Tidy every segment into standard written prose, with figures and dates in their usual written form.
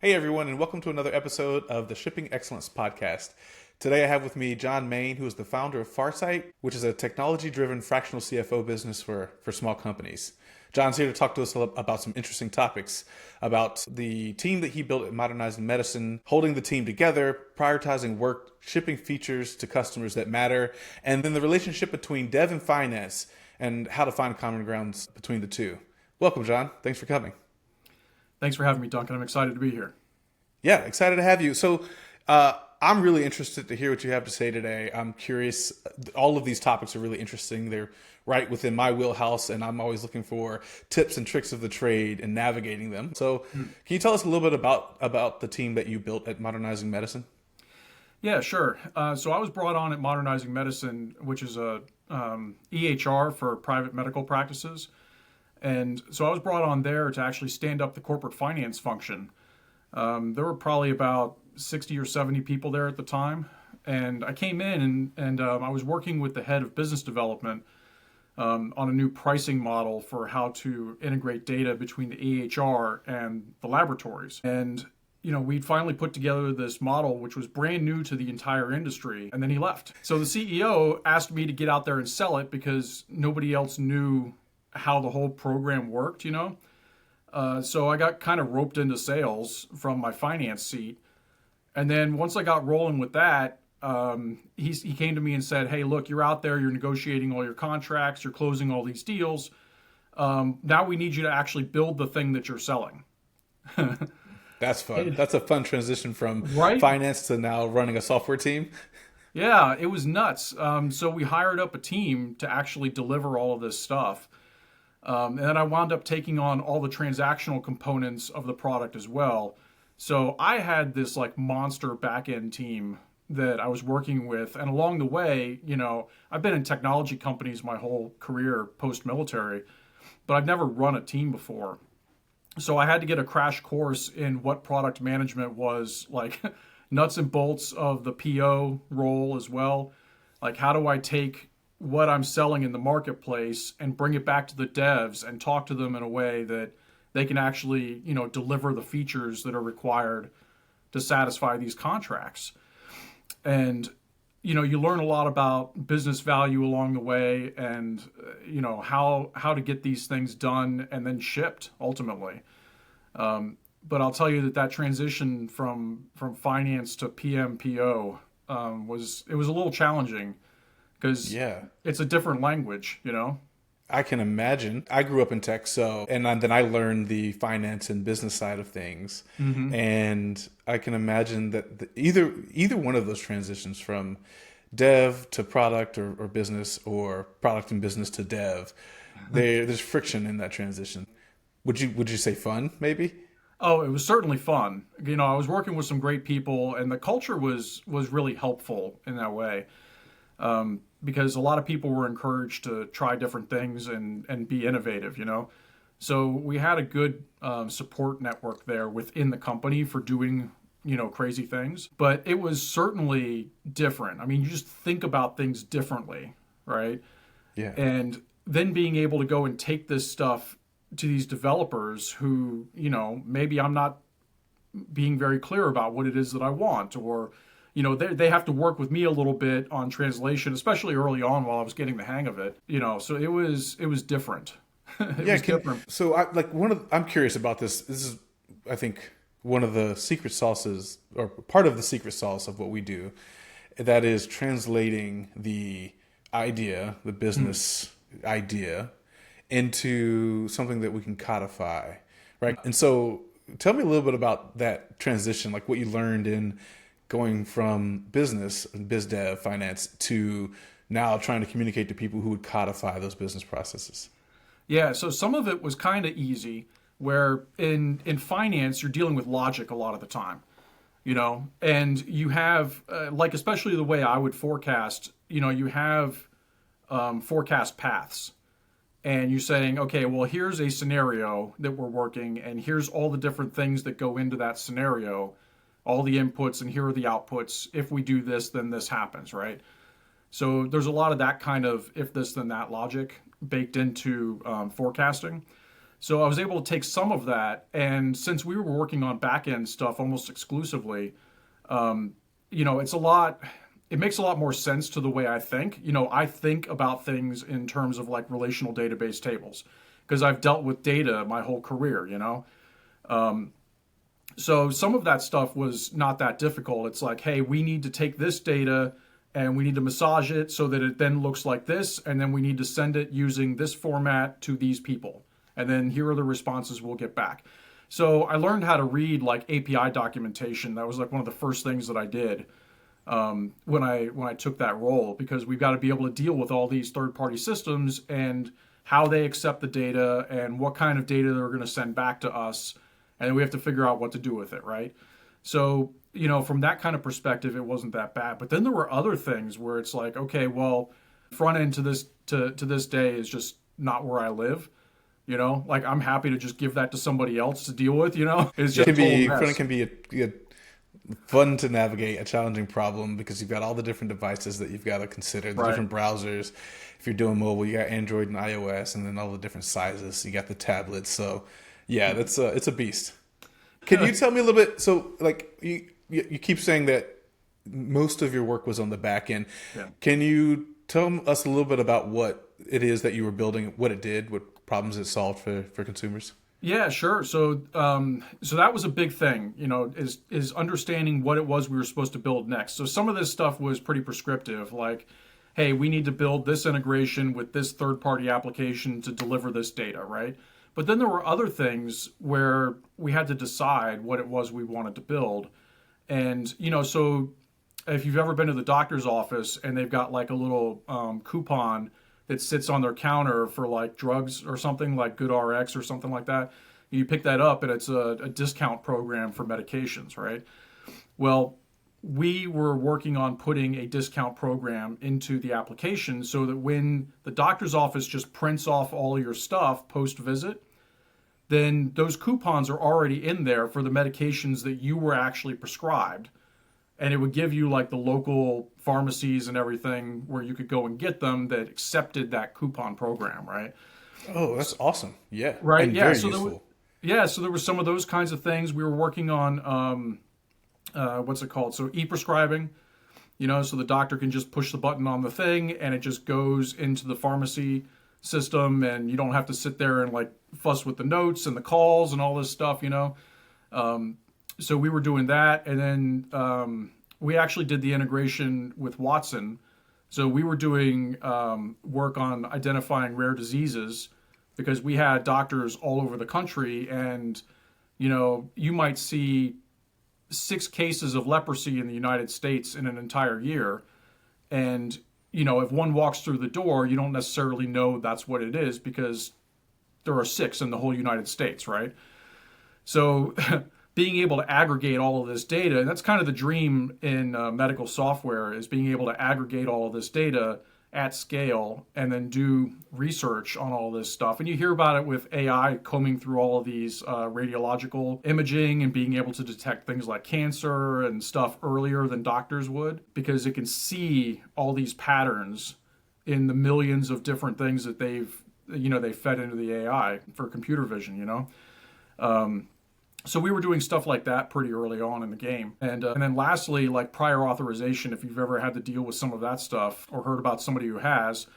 Hey everyone, and welcome to another episode of the Shipping Excellence Podcast. Today I have with me John Main, who is the founder of Farsight, which is a technology-driven fractional CFO business for small companies. John's here to talk to us about some interesting topics, about the team that he built at Modernizing Medicine, holding the team together, prioritizing work, shipping features to customers that matter, and then the relationship between dev and finance, and how to find common grounds between the two. Welcome, John. Thanks for coming. Thanks for having me, Duncan. I'm excited to be here. Yeah, excited to have you. So, I'm really interested to hear what you have to say today. I'm curious. All of these topics are really interesting. They're right within my wheelhouse, and I'm always looking for tips and tricks of the trade and navigating them. So, can you tell us a little bit about the team that you built at Modernizing Medicine? Yeah, sure. So I was brought on at Modernizing Medicine, which is a EHR for private medical practices. And so I was brought on there to actually stand up the corporate finance function. There were probably about 60 or 70 people there at the time. And I came in and I was working with the head of business development on a new pricing model for how to integrate data between the EHR and the laboratories. And, we'd finally put together this model, which was brand new to the entire industry. And then he left. So the CEO asked me to get out there and sell it because nobody else knew how the whole program worked. So I got kind of roped into sales from my finance seat. And then once I got rolling with that, he came to me and said, hey, look, you're out there, you're negotiating all your contracts, you're closing all these deals. Now we need you to actually build the thing that you're selling. That's fun. That's a fun transition from Right? finance to now running a software team. Yeah, it was nuts. So we hired up a team to actually deliver all of this stuff. And then I wound up taking on all the transactional components of the product as well. So I had this like monster back-end team that I was working with. And along the way, I've been in technology companies my whole career post-military, but I've never run a team before. So I had to get a crash course in what product management was, like nuts and bolts of the PO role as well. Like, how do I take what I'm selling in the marketplace and bring it back to the devs and talk to them in a way that they can actually, deliver the features that are required to satisfy these contracts. And, you learn a lot about business value along the way and, how to get these things done and then shipped ultimately. But I'll tell you that transition from finance to PMPO was a little challenging because Yeah. it's a different language. I can imagine. I grew up in tech, and then I learned the finance and business side of things, and I can imagine that either one of those transitions from dev to product or business or product and business to dev, there's friction in that transition. Would you say fun maybe? Oh, it was certainly fun. I was working with some great people, and the culture was really helpful in that way. Because a lot of people were encouraged to try different things and be innovative. So we had a good support network there within the company for doing, crazy things. But it was certainly different. I mean, you just think about things differently, right? Yeah. And then being able to go and take this stuff to these developers who, maybe I'm not being very clear about what it is that I want, or they have to work with me a little bit on translation, especially early on while I was getting the hang of it. So it was different. It Yeah, was different. so I'm curious about this. This is, I think, one of the secret sauces, or part of the secret sauce of what we do, that is translating the business idea, into something that we can codify, right? And so, tell me a little bit about that transition, like what you learned in going from business, biz dev, finance, to now trying to communicate to people who would codify those business processes. Yeah, so some of it was kind of easy, where in finance, you're dealing with logic a lot of the time, and you have, like, especially the way I would forecast, you have forecast paths. And you're saying, okay, well, here's a scenario that we're working, and here's all the different things that go into that scenario, all the inputs, and here are the outputs. If we do this, then this happens, right? So there's a lot of that kind of if this, then that logic baked into forecasting. So I was able to take some of that, and since we were working on back end stuff almost exclusively, it's a lot. It makes a lot more sense to the way I think. I think about things in terms of like relational database tables because I've dealt with data my whole career. So some of that stuff was not that difficult. It's like, hey, we need to take this data and we need to massage it so that it then looks like this, and then we need to send it using this format to these people. And then here are the responses we'll get back. So I learned how to read like API documentation. That was like one of the first things that I did when I took that role, because we've got to be able to deal with all these third-party systems and how they accept the data and what kind of data they're going to send back to us, and then we have to figure out what to do with it, right? So from that kind of perspective, it wasn't that bad. But then there were other things where it's like, okay, well, front end to this day is just not where I live. Like I'm happy to just give that to somebody else to deal with. It's just front end can be a fun to navigate, a challenging problem because you've got all the different devices that you've got to consider, the different browsers. If you're doing mobile, you got Android and iOS, and then all the different sizes. You got the tablets. So yeah, it's a beast. Can you tell me a little bit? So like you keep saying that most of your work was on the back end. Yeah. Can you tell us a little bit about what it is that you were building, what it did, what problems it solved for consumers? Yeah, sure. So that was a big thing, is understanding what it was we were supposed to build next. So some of this stuff was pretty prescriptive, like, hey, we need to build this integration with this third-party application to deliver this data, right? But then there were other things where we had to decide what it was we wanted to build. And, so if you've ever been to the doctor's office and they've got like a little coupon that sits on their counter for like drugs or something like GoodRx or something like that, you pick that up and it's a discount program for medications, right? Well, we were working on putting a discount program into the application so that when the doctor's office just prints off all your stuff post-visit, then those coupons are already in there for the medications that you were actually prescribed. And it would give you like the local pharmacies and everything where you could go and get them that accepted that coupon program, right? Oh, that's awesome. Yeah. Right. And Yeah. very So useful. so there were some of those kinds of things. We were working on, what's it called? So e-prescribing, so the doctor can just push the button on the thing and it just goes into the pharmacy system and you don't have to sit there and like fuss with the notes and the calls and all this stuff, So we were doing that, and then we actually did the integration with Watson. So we were doing work on identifying rare diseases because we had doctors all over the country, and you might see 6 cases of leprosy in the United States in an entire year, and if one walks through the door, you don't necessarily know that's what it is because there are 6 in the whole United States, right? So being able to aggregate all of this data, and that's kind of the dream in medical software, is being able to aggregate all of this data at scale and then do research on all this stuff. And you hear about it with AI combing through all of these radiological imaging and being able to detect things like cancer and stuff earlier than doctors would, because it can see all these patterns in the millions of different things that they fed into the AI for computer vision, So we were doing stuff like that pretty early on in the game. And then lastly, like prior authorization, if you've ever had to deal with some of that stuff or heard about somebody who has,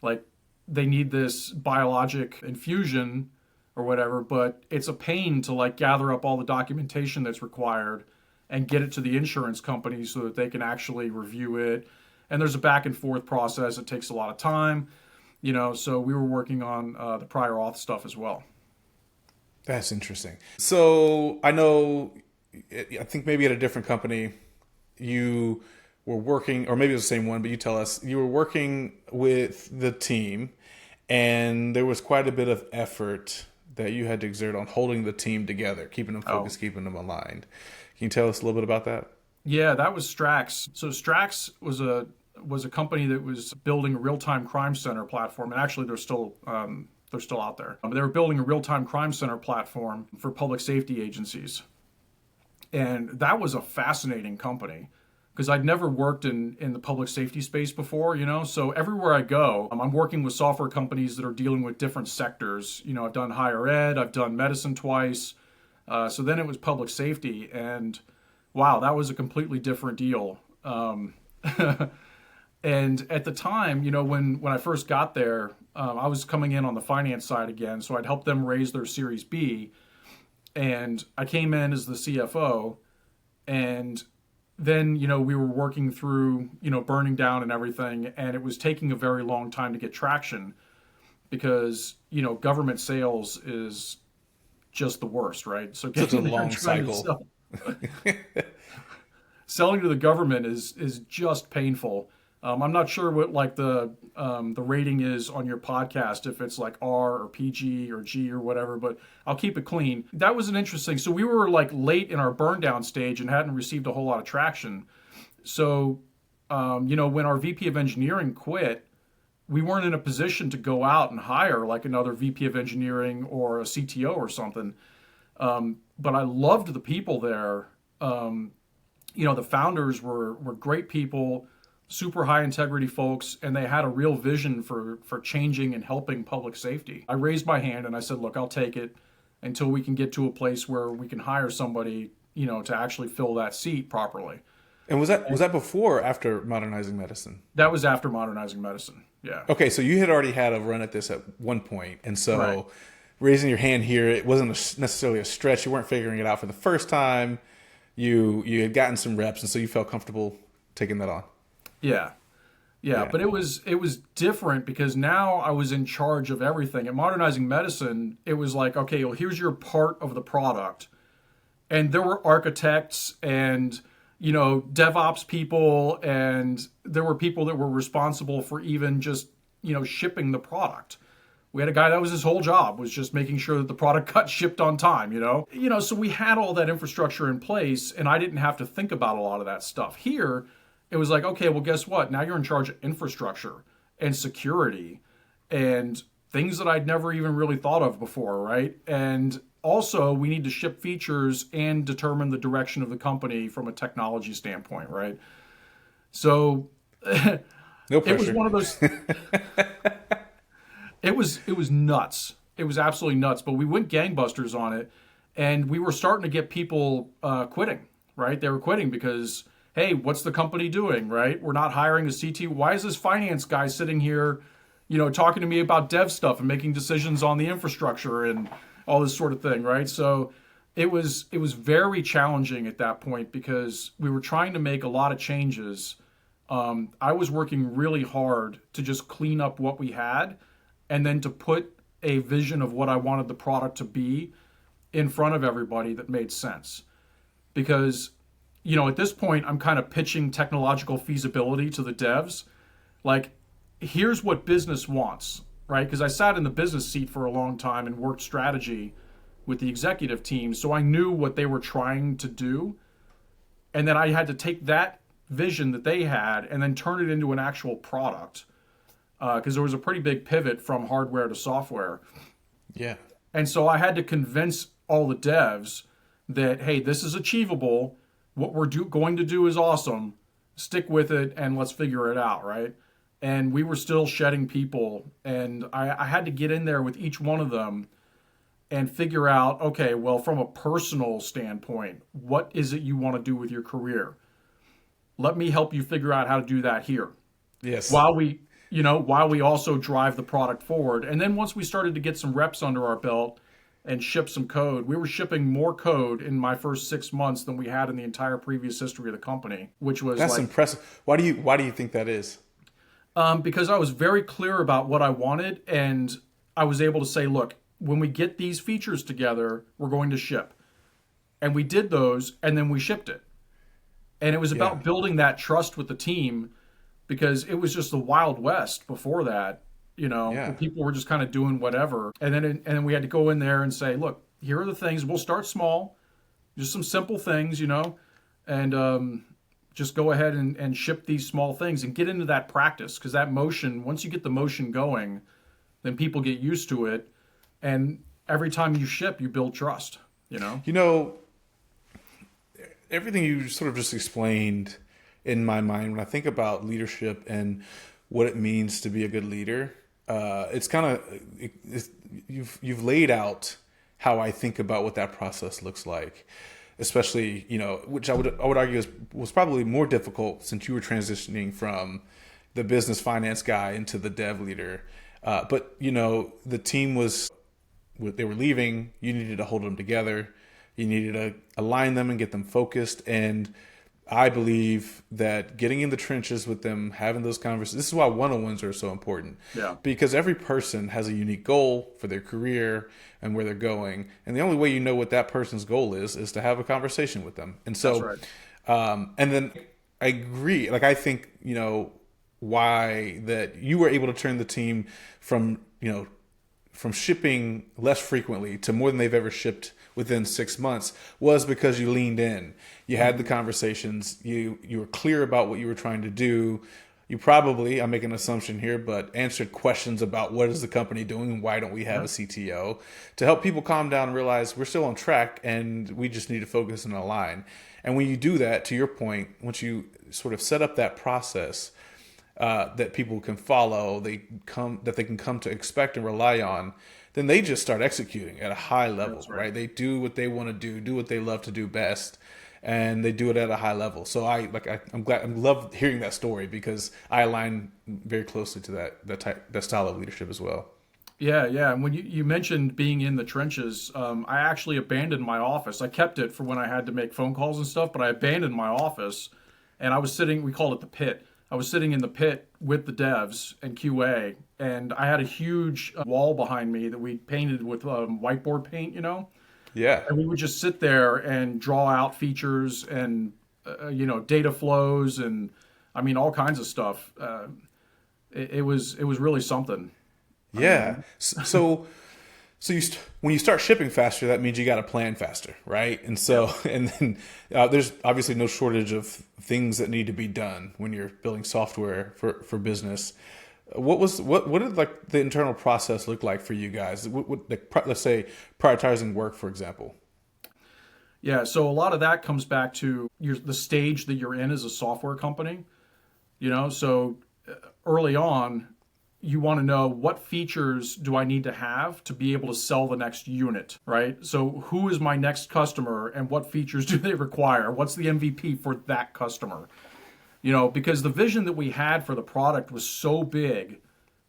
like they need this biologic infusion or whatever, but it's a pain to like gather up all the documentation that's required and get it to the insurance company so that they can actually review it. And there's a back and forth process. It takes a lot of time, so we were working on the prior auth stuff as well. That's interesting. So I know, I think maybe at a different company, you were working, or maybe it was the same one, but you tell us, you were working with the team and there was quite a bit of effort that you had to exert on holding the team together, keeping them focused, keeping them aligned. Can you tell us a little bit about that? Yeah, that was Strax. So Strax was a company that was building a real-time crime center platform, and actually they're still out there. They were building a real-time crime center platform for public safety agencies. And that was a fascinating company because I'd never worked in the public safety space before, So everywhere I go, I'm working with software companies that are dealing with different sectors. I've done higher ed, I've done medicine twice. So then it was public safety, and wow, that was a completely different deal. And at the time, when I first got there, I was coming in on the finance side again, so I'd help them raise their Series B. And I came in as the CFO, and then, we were working through, burning down and everything, and it was taking a very long time to get traction because, government sales is just the worst, right? So Such a getting there long and trying to cycle. selling to the government is just painful. I'm not sure what like the rating is on your podcast, if it's like R or PG or G or whatever, but I'll keep it clean. That was an interesting. So we were like late in our burn down stage and hadn't received a whole lot of traction. So, when our VP of engineering quit, we weren't in a position to go out and hire like another VP of engineering or a CTO or something. But I loved the people there. The founders were great people, super high integrity folks, and they had a real vision for changing and helping public safety. I raised my hand and I said, look, I'll take it until we can get to a place where we can hire somebody, to actually fill that seat properly. And was that before or after Modernizing Medicine? That was after Modernizing Medicine. Yeah. Okay, so you had already had a run at this at one point, and so Right. raising your hand here, it wasn't necessarily a stretch. You weren't figuring it out for the first time. You had gotten some reps, and so you felt comfortable taking that on. Yeah. Yeah, but it was different because now I was in charge of everything. At Modernizing Medicine, it was like, okay, well, here's your part of the product. And there were architects and, DevOps people, and there were people that were responsible for even just, shipping the product. We had a guy that was his whole job was just making sure that the product got shipped on time, So we had all that infrastructure in place, and I didn't have to think about a lot of that stuff. Here, it was like, okay, well, guess what? Now you're in charge of infrastructure and security and things that I'd never even really thought of before, right? And also, we need to ship features and determine the direction of the company from a technology standpoint, right? So No it was pressure. one of those. It was nuts. It was absolutely nuts. But we went gangbusters on it, and we were starting to get people quitting, right? They were quitting because, hey, what's the company doing, right? We're not hiring a CTO. Why is this finance guy sitting here, talking to me about dev stuff and making decisions on the infrastructure and all this sort of thing, right? So it was very challenging at that point because we were trying to make a lot of changes. I was working really hard to just clean up what we had and then to put a vision of what I wanted the product to be in front of everybody that made sense. Because, at this point, I'm kind of pitching technological feasibility to the devs. Like, here's what business wants, right? Because I sat in the business seat for a long time and worked strategy with the executive team. So I knew what they were trying to do. And then I had to take that vision that they had and then turn it into an actual product. Because there was a pretty big pivot from hardware to software. Yeah. And so I had to convince all the devs that, hey, this is achievable. What we're going to do is awesome. Stick with it and let's figure it out, right? And we were still shedding people. And I had to get in there with each one of them and figure out, okay, well, from a personal standpoint, what is it you want to do with your career? Let me help you figure out how to do that here. Yes. While we also drive the product forward. And then once we started to get some reps under our belt and ship some code, we were shipping more code in my first 6 months than we had in the entire previous history of the company, which was That's impressive. Why do you think that is? because I was very clear about what I wanted, and I was able to say, look, when we get these features together, we're going to ship. And we did those, and then we shipped it. And it was about building that trust with the team, because it was just the Wild West before that, and people were just kind of doing whatever. And then we had to go in there and say, look, here are the things. We'll start small, just some simple things, and just go ahead and ship these small things and get into that practice. Because that motion, once you get the motion going, then people get used to it. And every time you ship, you build trust, Everything you sort of just explained in my mind when I think about leadership and what it means to be a good leader. It's kind of you've laid out how I think about what that process looks like, especially which I would argue was probably more difficult since you were transitioning from the business finance guy into the dev leader. But the team they were leaving. You needed to hold them together. You needed to align them and get them focused. And I believe that getting in the trenches with them, having those conversations, this is why one-on-ones are so important. Yeah. Because every person has a unique goal for their career and where they're going. And the only way you know what that person's goal is to have a conversation with them. And so, That's right. and then I agree. Like, I think, why that you were able to turn the team from shipping less frequently to more than they've ever shipped within 6 months was because you leaned in. You had the conversations. You were clear about what you were trying to do. You probably, I'm making an assumption here, but answered questions about what is the company doing? Why don't we have a CTO? To help people calm down and realize we're still on track and we just need to focus and align. And when you do that, to your point, once you sort of set up that process, that people can follow, that they can come to expect and rely on, then they just start executing at a high level, right? They do what they want to do what they love to do best, and they do it at a high level. So I love hearing that story because I align very closely to that style of leadership as well. Yeah, yeah. And when you mentioned being in the trenches, I actually abandoned my office. I kept it for when I had to make phone calls and stuff, but I abandoned my office, and I was sitting. We called it the pit. I was sitting in the pit with the devs and QA, and I had a huge wall behind me that we painted with whiteboard paint, Yeah. And we would just sit there and draw out features and, data flows and, I mean, all kinds of stuff. It was really something. Yeah. When you start shipping faster, that means you got to plan faster, right? And so, and then there's obviously no shortage of things that need to be done when you're building software for business. What did like the internal process look like for you guys? Let's say prioritizing work, for example. Yeah, so a lot of that comes back to the stage that you're in as a software company. So early on, you want to know what features do I need to have to be able to sell the next unit, right? So who is my next customer and what features do they require? What's the MVP for that customer? Because the vision that we had for the product was so big,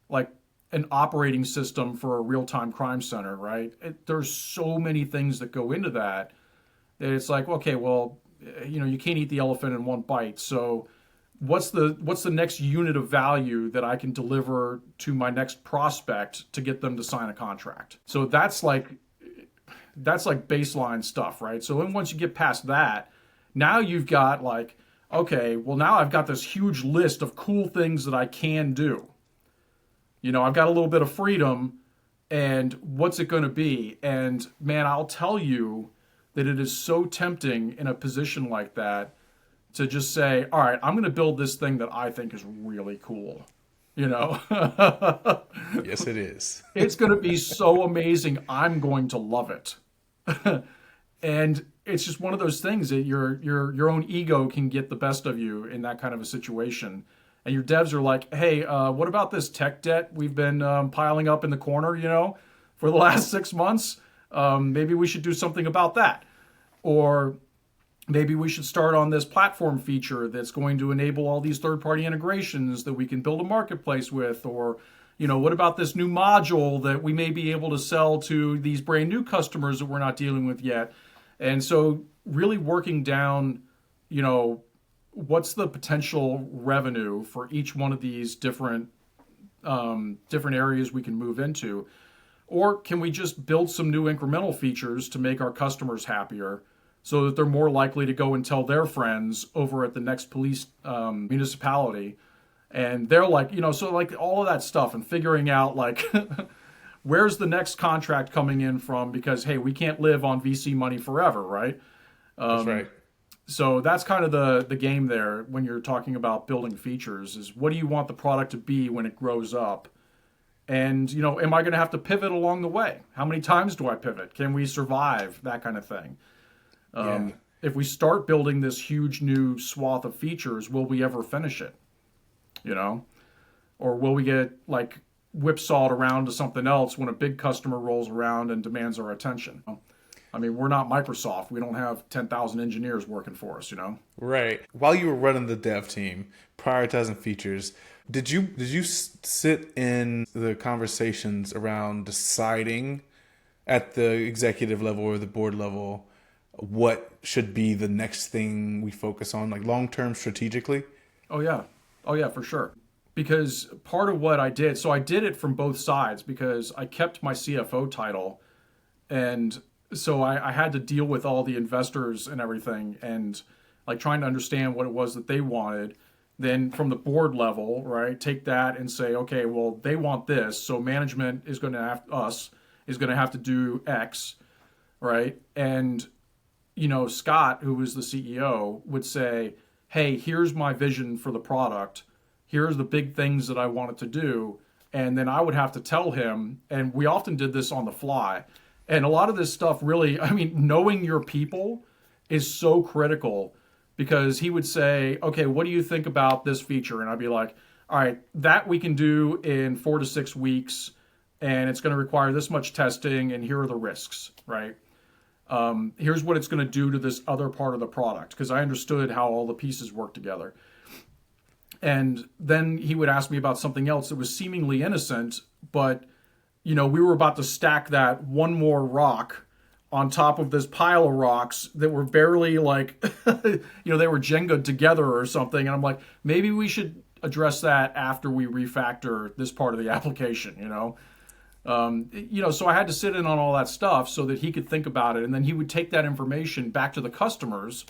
like an operating system for a real-time crime center, right? There's so many things that go into that. It's like, okay, well, you can't eat the elephant in one bite. So what's the next unit of value that I can deliver to my next prospect to get them to sign a contract? So that's like baseline stuff, right? So then once you get past that, now you've got like, okay, well, now I've got this huge list of cool things that I can do. I've got a little bit of freedom, and what's it going to be? And man, I'll tell you that it is so tempting in a position like that to just say, all right, I'm going to build this thing that I think is really cool. Yes, it is. It's going to be so amazing. I'm going to love it. And it's just one of those things that your own ego can get the best of you in that kind of a situation. And your devs are like, hey, what about this tech debt we've been piling up in the corner, for the last 6 months? Maybe we should do something about that. Or maybe we should start on this platform feature that's going to enable all these third-party integrations that we can build a marketplace with. Or, what about this new module that we may be able to sell to these brand new customers that we're not dealing with yet? And so really working down, what's the potential revenue for each one of these different areas we can move into? Or can we just build some new incremental features to make our customers happier so that they're more likely to go and tell their friends over at the next police municipality? And they're like, so like all of that stuff and figuring out like, where's the next contract coming in from? Because, hey, we can't live on VC money forever, right? That's right. So that's kind of the game there when you're talking about building features is what do you want the product to be when it grows up? And, am I going to have to pivot along the way? How many times do I pivot? Can we survive? That kind of thing. Yeah. if we start building this huge new swath of features, will we ever finish it? You know, or will we get like whipsawed around to something else when a big customer rolls around and demands our attention? I mean, we're not Microsoft. We don't have 10,000 engineers working for us, you know? Right. While you were running the dev team, prioritizing features, did you sit in the conversations around deciding at the executive level or the board level what should be the next thing we focus on, like long term strategically? Oh, yeah. Oh, yeah, for sure. Because part of what I did, so I did it from both sides because I kept my CFO title. And so I had to deal with all the investors and everything and like trying to understand what it was that they wanted. Then from the board level, right, take that and say, okay, well, they want this. So management is going to is going to have to do X, right? And, Scott, who was the CEO, would say, hey, here's my vision for the product. Here's the big things that I want it to do. And then I would have to tell him, and we often did this on the fly. And a lot of this stuff really, I mean, knowing your people is so critical because he would say, okay, what do you think about this feature? And I'd be like, all right, that we can do in 4 to 6 weeks, and it's going to require this much testing, and here are the risks, right? Here's what it's going to do to this other part of the product because I understood how all the pieces work together. And then he would ask me about something else that was seemingly innocent, but we were about to stack that one more rock on top of this pile of rocks that were barely like, they were Jenga together or something. And I'm like, maybe we should address that after we refactor this part of the application, so I had to sit in on all that stuff so that he could think about it. And then he would take that information back to the customers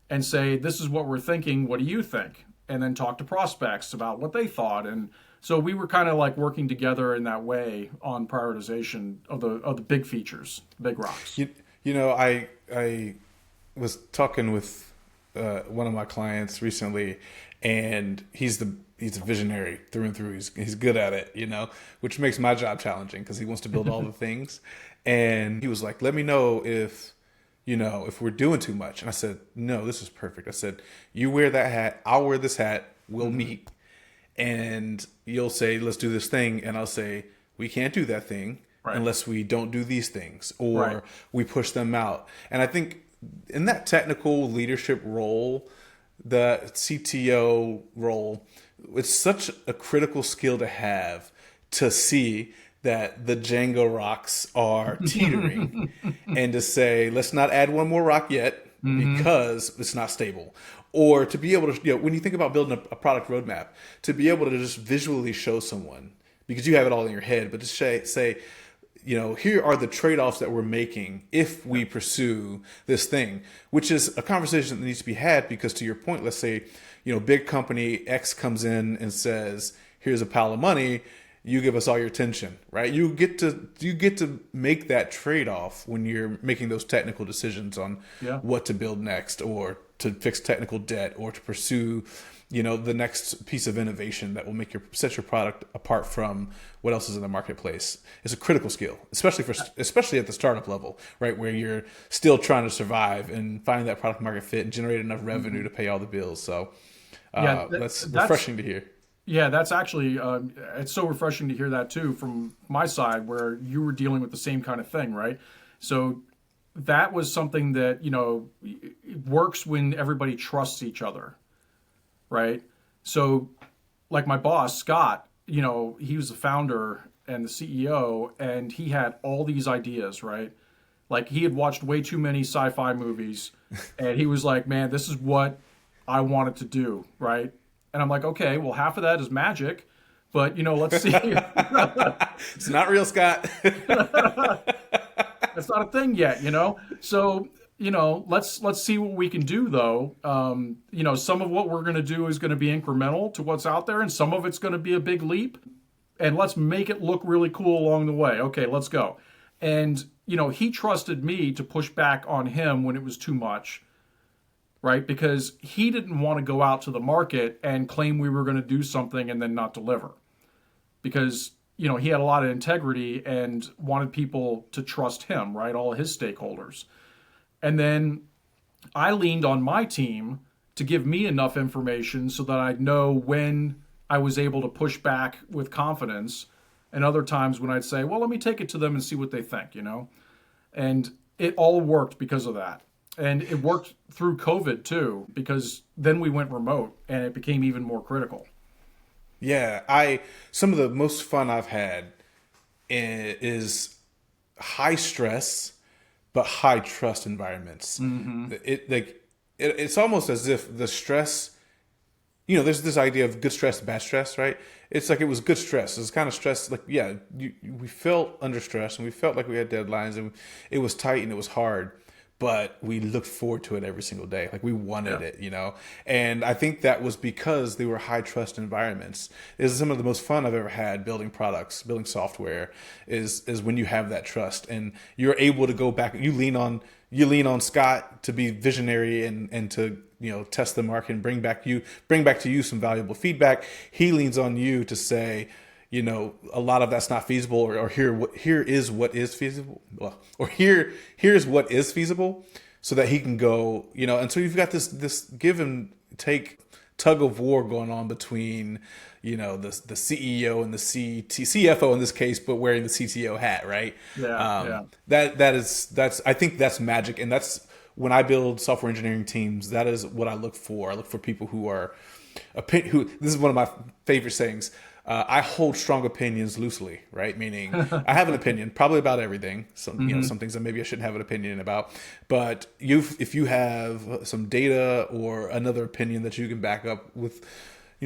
and say, this is what we're thinking. What do you think? And then talk to prospects about what they thought. And so we were kind of like working together in that way on prioritization of the big features, big rocks. I was talking with one of my clients recently, and he's a visionary through and through. He's good at it, which makes my job challenging because he wants to build all the things. And he was like, "Let me know if we're doing too much." And I said, "No, this is perfect." I said, "You wear that hat, I'll wear this hat. We'll meet." And you'll say, let's do this thing. And I'll say, we can't do that thing unless we don't do these things or we push them out. And I think in that technical leadership role, the CTO role, it's such a critical skill to have to see that the Jenga rocks are teetering and to say, let's not add one more rock yet because it's not stable. Or to be able to, when you think about building a product roadmap, to be able to just visually show someone, because you have it all in your head, but just say, here are the trade-offs that we're making if we pursue this thing, which is a conversation that needs to be had because to your point, let's say, big company X comes in and says, here's a pile of money, you give us all your attention, right? You get to make that trade-off when you're making those technical decisions on what to build next or to fix technical debt or to pursue, the next piece of innovation that will set your product apart from what else is in the marketplace. It's a critical skill, especially at the startup level, right? Where you're still trying to survive and find that product market fit and generate enough revenue to pay all the bills. So that's refreshing to hear. Yeah, that's actually, it's so refreshing to hear that too from my side where you were dealing with the same kind of thing, right? So that was something that, works when everybody trusts each other, right? So like my boss, Scott, he was the founder and the CEO and he had all these ideas, right? Like he had watched way too many sci-fi movies and he was like, man, this is what I wanted to do, right? And I'm like, okay, well, half of that is magic, but let's see. It's not real, Scott. That's not a thing yet, So, let's see what we can do, though. Some of what we're going to do is going to be incremental to what's out there, and some of it's going to be a big leap. And let's make it look really cool along the way. Okay, let's go. And he trusted me to push back on him when it was too much. Right? Because he didn't want to go out to the market and claim we were going to do something and then not deliver. Because, he had a lot of integrity and wanted people to trust him, right? All of his stakeholders. And then, I leaned on my team to give me enough information so that I'd know when I was able to push back with confidence, and other times when I'd say, well, let me take it to them and see what they think, And it all worked because of that. And it worked through COVID too, because then we went remote and it became even more critical. Yeah, I some of the most fun I've had is high stress but high trust environments. It's almost as if the stress, there's this idea of good stress, bad stress, right? It's like it was good stress. It was kind of stress, like, yeah, we felt under stress and we felt like we had deadlines and it was tight and it was hard, but we looked forward to it every single day. Like we wanted Yeah. it. And I think that was because they were high trust environments. This is some of the most fun I've ever had building products, building software is when you have that trust and you're able to go back. You lean on Scott to be visionary and to test the market and bring back to you some valuable feedback. He leans on you to say, a lot of that's not feasible, or here is what is feasible, well, or here's what is feasible, so that he can go, and so you've got this give and take tug of war going on between the CEO and the CFO in this case, but wearing the CTO hat, right? Yeah. Yeah. That's I think that's magic, and that's when I build software engineering teams. That is what I look for. I look for people who are who. This is one of my favorite sayings. I hold strong opinions loosely, right? Meaning I have an opinion probably about everything. Some things that maybe I shouldn't have an opinion about. But if you have some data or another opinion that you can back up with,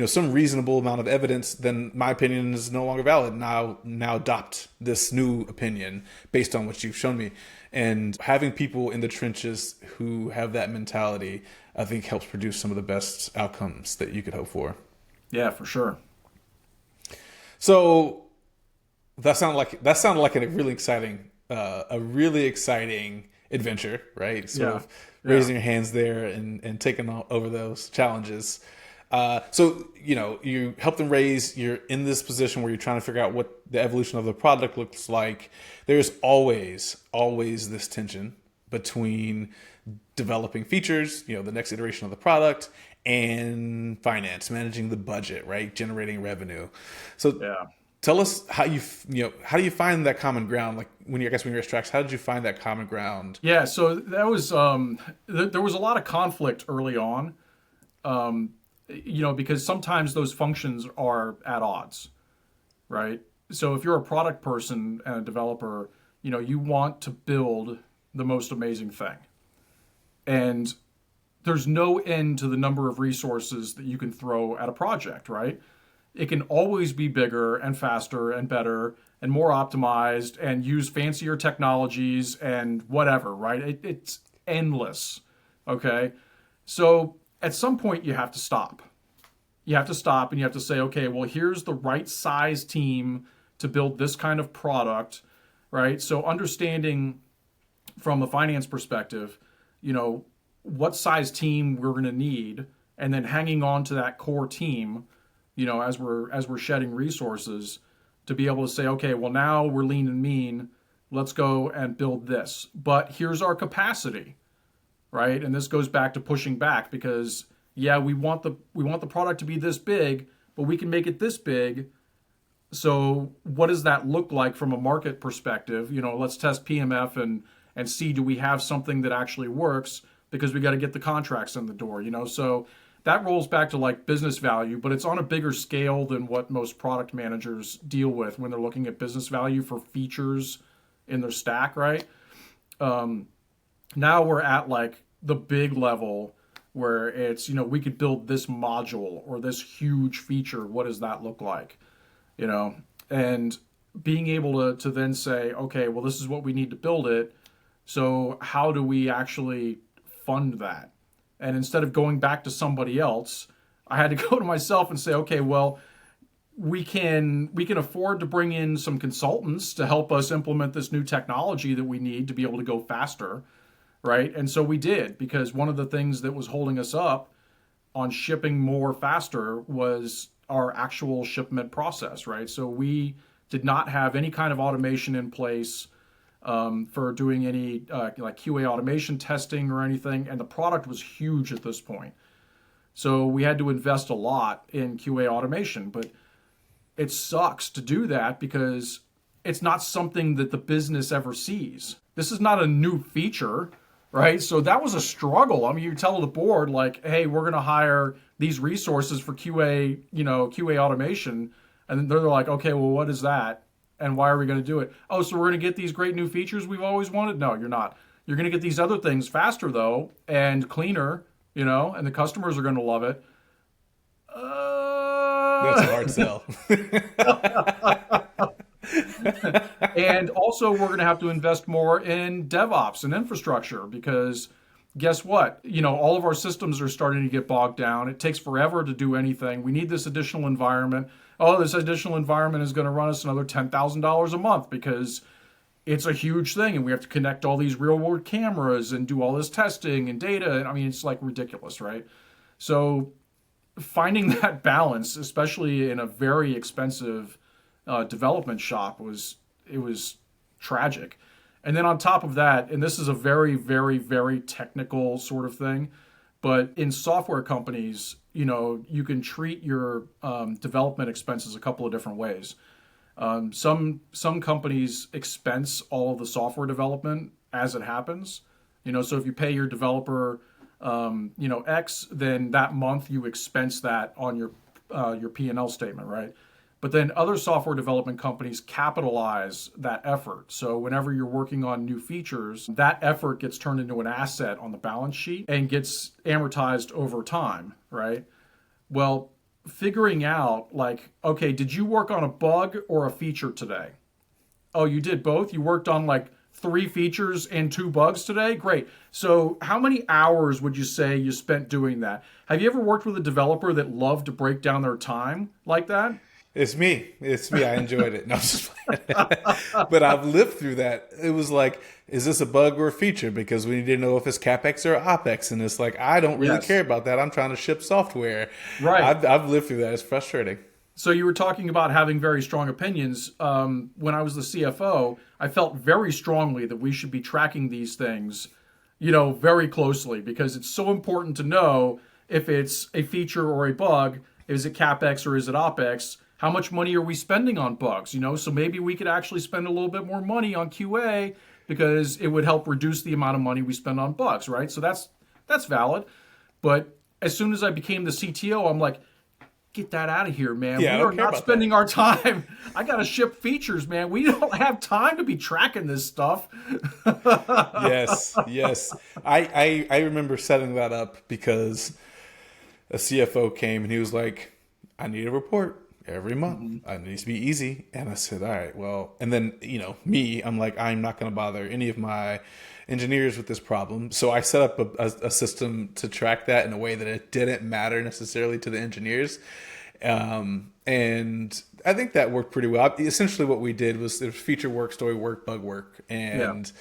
some reasonable amount of evidence, then my opinion is no longer valid. Now adopt this new opinion based on what you've shown me. And having people in the trenches who have that mentality, I think helps produce some of the best outcomes that you could hope for. Yeah, for sure. So that sounded like a really exciting adventure, right? Sort Yeah. of Yeah. raising your hands there and taking over those challenges. So you help them raise. You're in this position where you're trying to figure out what the evolution of the product looks like. There's always this tension between developing features, the next iteration of the product, and finance, managing the budget, right, generating revenue. So Yeah. tell us how do you find that common ground? Like when you're at Strax, how did you find that common ground? Yeah. So that was, there was a lot of conflict early on, because sometimes those functions are at odds, right? So if you're a product person and a developer, you want to build the most amazing thing. And there's no end to the number of resources that you can throw at a project, right? It can always be bigger and faster and better and more optimized and use fancier technologies and whatever, right? It's endless. Okay. So at some point, you have to stop. You have to stop and you have to say, okay, well, here's the right size team to build this kind of product, right? So understanding from a finance perspective, what size team we're going to need, and then hanging on to that core team, as we're shedding resources to be able to say, okay, well now we're lean and mean, let's go and build this. But here's our capacity, right? And this goes back to pushing back because yeah, we want the product to be this big, but we can make it this big. So what does that look like from a market perspective? Let's test PMF and see, do we have something that actually works, because we got to get the contracts in the door. So that rolls back to like business value, but it's on a bigger scale than what most product managers deal with when they're looking at business value for features in their stack, right? Now we're at like the big level where it's, we could build this module or this huge feature. What does that look like? And being able to then say, okay, well, this is what we need to build it. So how do we actually fund that? And instead of going back to somebody else, I had to go to myself and say, okay, well, we can afford to bring in some consultants to help us implement this new technology that we need to be able to go faster, right? And so we did, because one of the things that was holding us up on shipping more faster was our actual shipment process, right? So we did not have any kind of automation in place. for doing any like QA automation testing or anything, and the product was huge at this point. So we had to invest a lot in QA automation, but it sucks to do that because it's not something that the business ever sees. This is not a new feature, right? So that was a struggle. I mean, you tell the board like, "Hey, we're going to hire these resources for QA, QA automation," and then they're like, "Okay, well, what is that? And why are we going to do it? Oh, so we're going to get these great new features we've always wanted?" No, you're not. You're going to get these other things faster though and cleaner, and the customers are going to love it. That's a hard sell. And also, we're going to have to invest more in DevOps and infrastructure because guess what? All of our systems are starting to get bogged down. It takes forever to do anything. We need this additional environment. Oh, this additional environment is going to run us another $10,000 a month because it's a huge thing and we have to connect all these real world cameras and do all this testing and data. And I mean, it's like ridiculous, right? So finding that balance, especially in a very expensive development shop, was tragic. And then on top of that, and this is a very, very, very technical sort of thing, but in software companies, you can treat your development expenses a couple of different ways. Some companies expense all of the software development as it happens. So if you pay your developer, X, then that month you expense that on your P&L statement, right? But then other software development companies capitalize that effort. So whenever you're working on new features, that effort gets turned into an asset on the balance sheet and gets amortized over time, right? Well, figuring out like, okay, did you work on a bug or a feature today? Oh, you did both? You worked on like 3 features and 2 bugs today? Great. So how many hours would you say you spent doing that? Have you ever worked with a developer that loved to break down their time like that? It's me. I enjoyed it. No, I'm just playing. But I've lived through that. It was like, is this a bug or a feature? Because we need to know if it's CapEx or OpEx. And it's like, I don't really Yes. care about that. I'm trying to ship software. Right. I've lived through that. It's frustrating. So you were talking about having very strong opinions. When I was the CFO, I felt very strongly that we should be tracking these things, very closely because it's so important to know if it's a feature or a bug. Is it CapEx or is it OpEx? How much money are we spending on bugs? So maybe we could actually spend a little bit more money on QA because it would help reduce the amount of money we spend on bugs, right? So that's valid. But as soon as I became the CTO, I'm like, get that out of here, man. Yeah, We are not spending our time. I got to ship features, man. We don't have time to be tracking this stuff. Yes. I remember setting that up because a CFO came and he was like, I need a report every month. It needs to be easy. And I said, all right, well, and then, I'm like, I'm not going to bother any of my engineers with this problem. So I set up a system to track that in a way that it didn't matter necessarily to the engineers. And I think that worked pretty well. Essentially what we did was there was feature work, story work, bug work. And,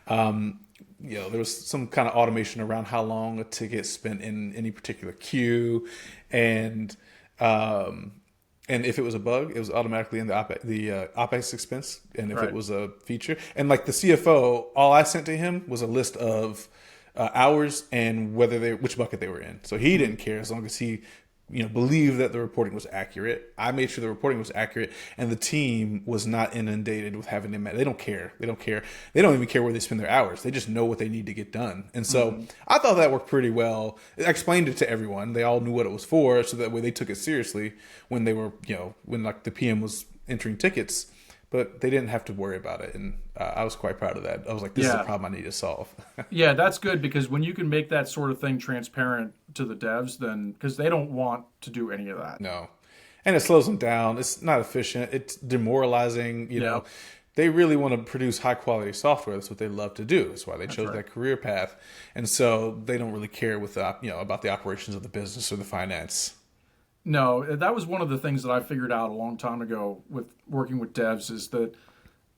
there was some kind of automation around how long a ticket spent in any particular queue. And if it was a bug, it was automatically in the OpEx expense. And if it was a feature, and like the CFO, all I sent to him was a list of hours and which bucket they were in. So he didn't care as long as he, believed that the reporting was accurate. I made sure the reporting was accurate, and the team was not inundated with having to. They don't care. They don't care. They don't even care where they spend their hours. They just know what they need to get done. And so I thought that worked pretty well. I explained it to everyone. They all knew what it was for, so that way they took it seriously when they were, when like the PM was entering tickets. But they didn't have to worry about it, and I was quite proud of that. I was like, this is a problem I need to solve. Yeah, that's good because when you can make that sort of thing transparent to the devs, then because they don't want to do any of that. No. And it slows them down. It's not efficient. It's demoralizing. They really want to produce high quality software. That's what they love to do. That's why they chose that career path. And so they don't really care with about the operations of the business or the finance. No, that was one of the things that I figured out a long time ago with working with devs is that,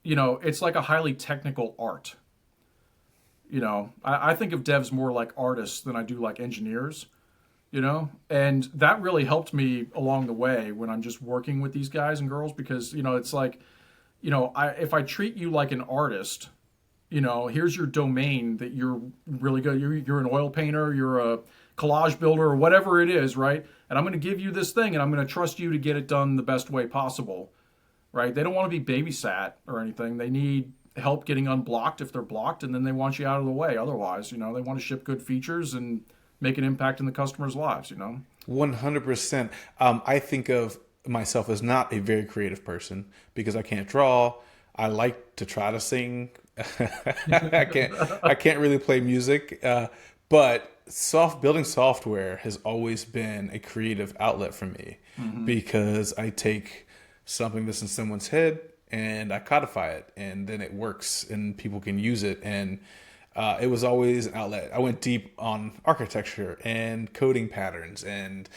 it's like a highly technical art. I think of devs more like artists than I do like engineers, and that really helped me along the way when I'm just working with these guys and girls because, it's like, if I treat you like an artist, here's your domain that you're really good. You're an oil painter, you're a collage builder, or whatever it is, right? And I'm going to give you this thing, and I'm going to trust you to get it done the best way possible, right? They don't want to be babysat or anything. They need help getting unblocked if they're blocked, and then they want you out of the way. Otherwise, they want to ship good features and make an impact in the customers' lives. 100%. I think of myself as not a very creative person because I can't draw. I like to try to sing. I can't really play music. But building software has always been a creative outlet for me because I take something that's in someone's head and I codify it, and then it works and people can use it. And it was always an outlet. I went deep on architecture and coding patterns and,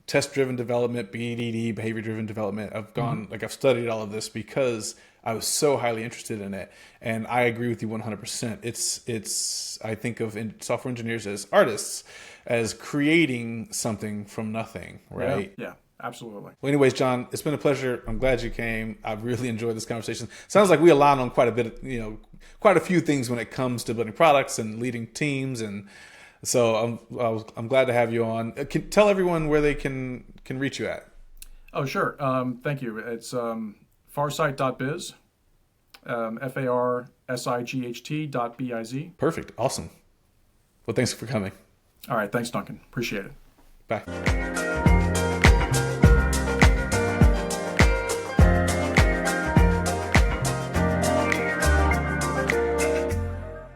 test-driven development, BDD, behavior-driven development. I've studied all of this because I was so highly interested in it. And I agree with you 100%. I think of software engineers as artists, as creating something from nothing, right? Yeah, absolutely. Well, anyways, John, it's been a pleasure. I'm glad you came. I've really enjoyed this conversation. Sounds like we align on quite a few things when it comes to building products and leading teams. And so I'm glad to have you on. Tell everyone where they can reach you at. Oh, sure. Thank you. It's farsight.biz, FARSIGHT.biz. Perfect. Awesome. Well, thanks for coming. All right. Thanks, Duncan. Appreciate it. Bye.